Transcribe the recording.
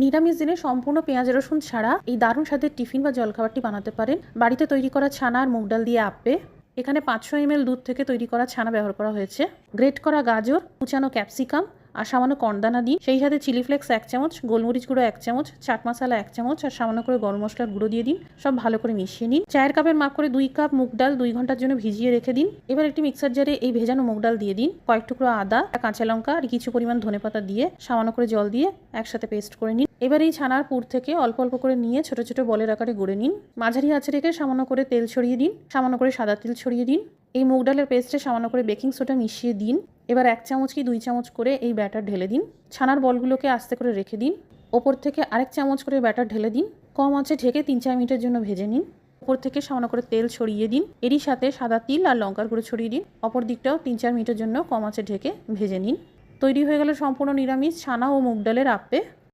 নিরামিষ দিনে সম্পূর্ণ পেঁয়াজ রসুন ছাড়া এই দারুণ স্বাদের টিফিন বা জলখাবারটি বানাতে পারেন। বাড়িতে তৈরি করা ছানা আর মুগ ডাল দিয়ে আপ্পে। এখানে 500 ml দুধ থেকে তৈরি করা ছানা ব্যবহার করা হয়েছে। গ্রেট করা গাজর, কুচানো ক্যাপসিকাম আর সামান্য কর্নদানা দিন। সেই সাথে চিলি ফ্লেক্স 1 চামচ, গোলমরিচ গুঁড়ো 1 চামচ, চাট মশলা 1 চামচ আর সামান্য করে গরম মশলার গুঁড়ো দিয়ে দিন। সব ভালো করে মিশিয়ে নিন। চায়ের কাপের মাপ করে 2 কাপ মুগ ডাল 2 ঘন্টার জন্য ভিজিয়ে রেখে দিন। এবার একটি মিক্সার জারে এই ভেজানো মুগ ডাল দিয়ে দিন। কয়েক টুকরো আদা, কাঁচা লঙ্কা আর কিছু পরিমাণ ধনেপাতা দিয়ে সামান্য করে জল দিয়ে একসাথে পেস্ট করে নিন। এবার এই ছানার পুর থেকে অল্প অল্প করে নিয়ে ছোট ছোট বলের আকারে গড়ে নিন। মাঝারি আঁচে রেখে সামান্য করে তেল ছড়িয়ে দিন। সামান্য করে সাদা তেল ছড়িয়ে দিন। এই মুগ ডালের পেস্টে সামান্য করে বেকিং সোডা মিশিয়ে দিন। এবার 1 চামচ কি 2 চামচ করে এই ব্যাটার ঢেলে দিন। ছানার বলগুলোকে আস্তে করে রেখে দিন। ওপর থেকে আরেক চামচ করে ব্যাটার ঢেলে দিন। কম আঁচে ঢেকে 3-4 মিনিটের জন্য ভেজে নিন। ওপর থেকে সামান্য করে তেল ছড়িয়ে দিন। এরই সাথে সাদা তিল আর লঙ্কার গুঁড়ো ছড়িয়ে দিন। অপর দিকটাও 3-4 মিনিটের জন্য কম আঁচে ঢেকে ভেজে নিন। তৈরি হয়ে গেল সম্পূর্ণ নিরামিষ ছানা ও মুগ ডালের আপ্পে।